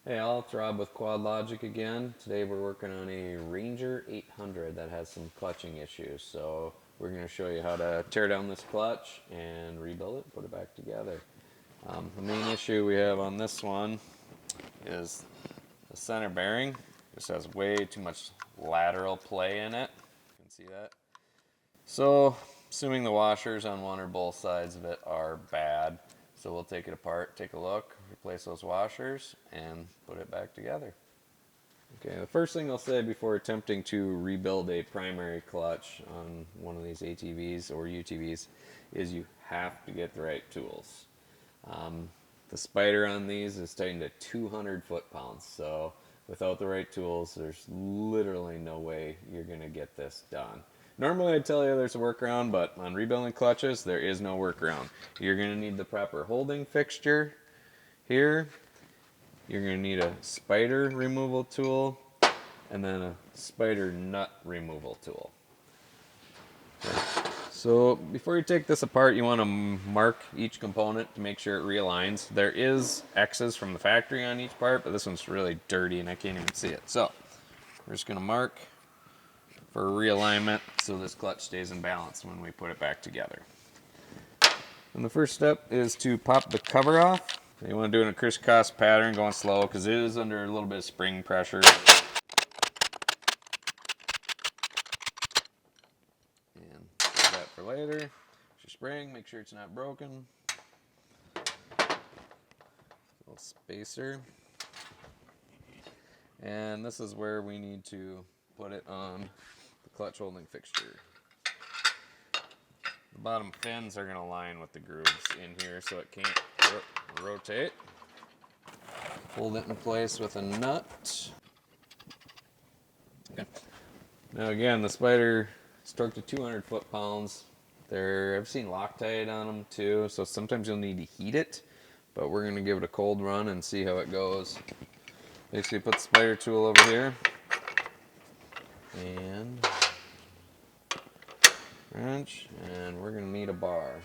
Hey all, it's Rob with Quad Logic again. Today we're working on a Ranger 800 that has some clutching issues. So we're going to show you how to tear down this clutch and rebuild it, put it back together. The main issue we have on this one is the center bearing. This has way too much lateral play in it. You can see that. So assuming the washers on one or both sides of it are bad, so we'll take it apart, take a look, replace those washers, and put it back together. Okay, the first thing I'll say before attempting to rebuild a primary clutch on one of these ATVs or UTVs is you have to get the right tools. Um, the spider on these is tightened to 200 foot-pounds, so without the right tools, there's literally no way you're going to get this done. Normally I'd tell you there's a workaround, but on rebuilding clutches, there is no workaround. You're going to need the proper holding fixture here. You're going to need a spider removal tool and then a spider nut removal tool. Okay. So before you take this apart, you want to mark each component to make sure it realigns. There is X's from the factory on each part, but this one's really dirty and I can't even see it. So we're just going to mark for realignment so this clutch stays in balance when we put it back together. And the first step is to pop the cover off. You want to do it in a crisscross pattern, going slow because it is under a little bit of spring pressure. And save that for later. Your spring, make sure it's not broken. Little spacer. And this is where we need to put it on the clutch holding fixture. The bottom fins are going to line with the grooves in here so it can't rotate. Hold it in place with a nut. Okay. Now again, the spider is torqued to 200 foot-pounds. I've seen Loctite on them too, so sometimes you'll need to heat it, but we're going to give it a cold run and see how it goes. Basically put the spider tool over here and wrench, and we're going to need a bar.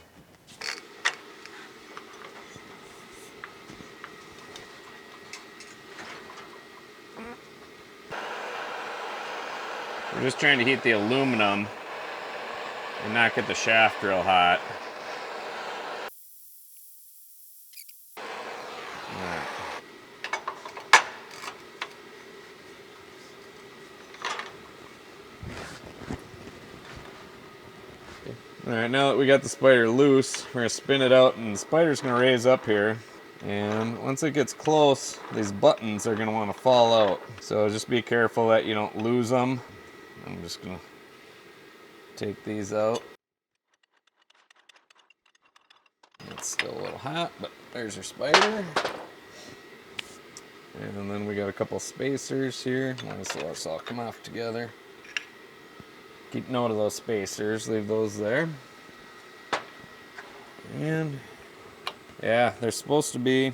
We're just trying to heat the aluminum and not get the shaft real hot. Alright, now that we got the spider loose, we're going to spin it out and the spider's going to raise up here. And once it gets close, these buttons are going to want to fall out. So just be careful that you don't lose them. I'm just going to take these out. It's still a little hot, but there's your spider. And then we got a couple spacers here. Let's all come off together. Keep note of those spacers, leave those there. And yeah, they're supposed to be,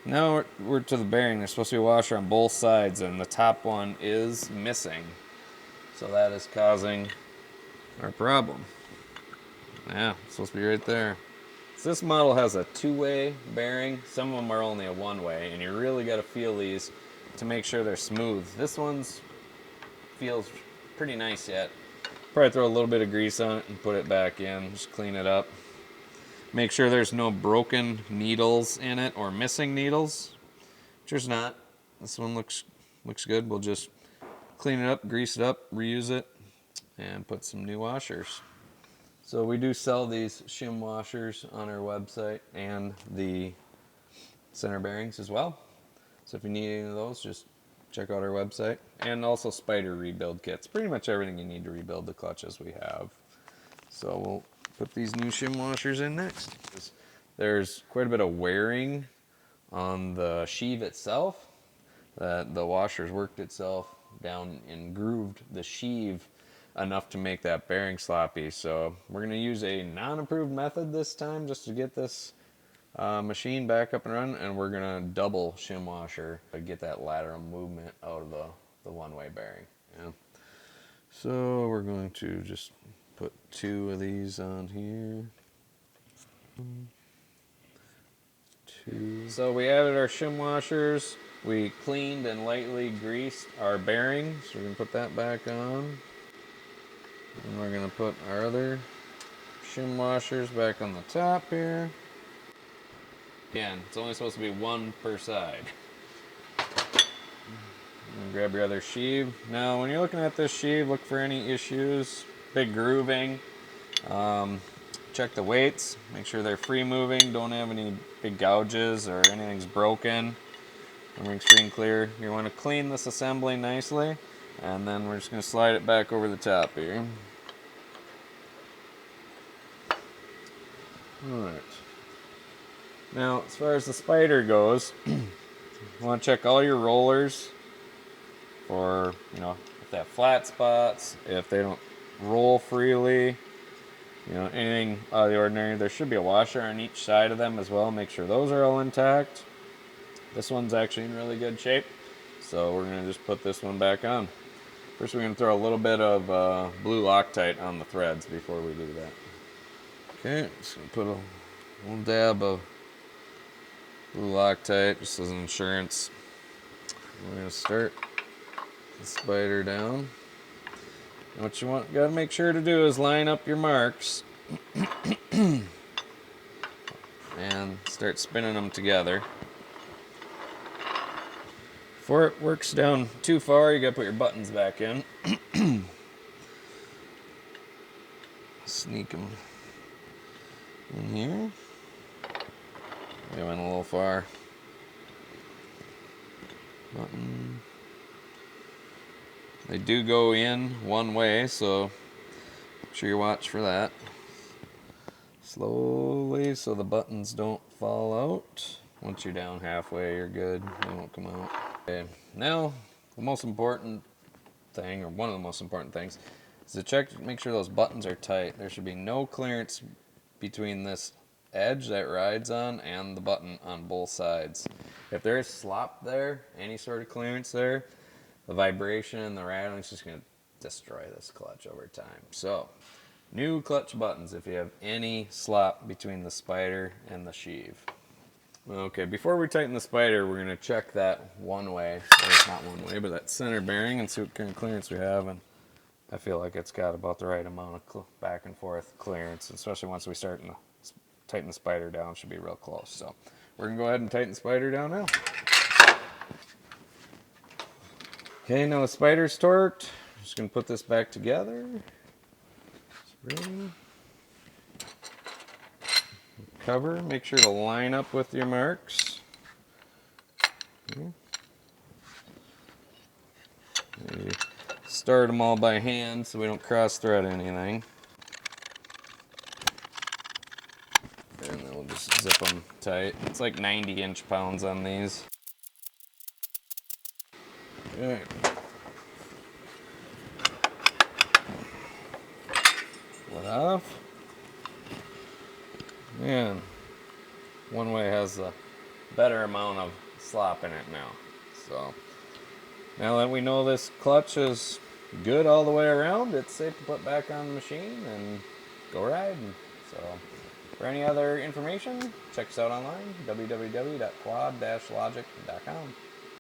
now we're to the bearing, there's supposed to be a washer on both sides and the top one is missing. So that is causing our problem. Yeah, it's supposed to be right there. So this model has a two-way bearing. Some of them are only a one-way, and you really got to feel these to make sure they're smooth. This one's feels pretty nice yet. Probably throw a little bit of grease on it and put it back in. Just clean it up. Make sure there's no broken needles in it or missing needles. There's not. This one looks good. We'll just clean it up, grease it up, reuse it, and put some new washers. So we do sell these shim washers on our website and the center bearings as well. So if you need any of those, just check out our website. And also spider rebuild kits. Pretty much everything you need to rebuild the clutches we have. So we'll put these new shim washers in next. There's quite a bit of wearing on the sheave itself. The washer's worked itself down and grooved the sheave enough to make that bearing sloppy. So we're going to use a non-approved method this time just to get this machine back up and running, and we're going to double shim washer to get that lateral movement out of the one-way bearing. Yeah. So we're going to just put 2 of these on here. 1, 2. So we added our shim washers. We cleaned and lightly greased our bearings. So we're going to put that back on. And we're going to put our other shim washers back on the top here. Again, it's only supposed to be one per side. And grab your other sheave. Now, when you're looking at this sheave, look for any issues. Big grooving. Check the weights. Make sure they're free moving. Don't have any big gouges or anything's broken. Everything's free and clear. You want to clean this assembly nicely. And then we're just going to slide it back over the top here. Alright. Now, as far as the spider goes, you want to check all your rollers for, if they have flat spots, if they don't roll freely, anything out of the ordinary. There should be a washer on each side of them as well. Make sure those are all intact. This one's actually in really good shape, so we're going to just put this one back on. First, we're going to throw a little bit of blue Loctite on the threads before we do that. Okay, just going to put a little dab of blue Loctite just as an insurance. We're going to start the spider down. And what you got to make sure to do is line up your marks and start spinning them together. Before it works down too far, you got to put your buttons back in. Sneak them in here. They went a little far. Button. They do go in one way, so make sure you watch for that. Slowly, so the buttons don't fall out. Once you're down halfway, you're good. They won't come out. Okay, now the most important thing, or one of the most important things, is to check, make sure those buttons are tight. There should be no clearance between this edge that rides on and the button on both sides. If there's slop there, any sort of clearance there, the vibration and the rattling is just going to destroy this clutch over time. So, new clutch buttons if you have any slop between the spider and the sheave. Okay, before we tighten the spider, we're going to check that one way, or not one way, but that center bearing and see what kind of clearance we have. And I feel like it's got about the right amount of back and forth clearance, especially once we start to tighten the spider down. It should be real close. So we're going to go ahead and tighten the spider down now. Okay, now the spider's torqued. Just going to put this back together. Spring. Cover, make sure to line up with your marks. Maybe start them all by hand so we don't cross thread anything. And then we'll just zip them tight. It's like 90 inch-pounds on these. Okay. Split off. Man, one way has a better amount of slop in it now. So now that we know this clutch is good all the way around, it's safe to put back on the machine and go riding. So for any other information, check us out online, www.quad-logic.com.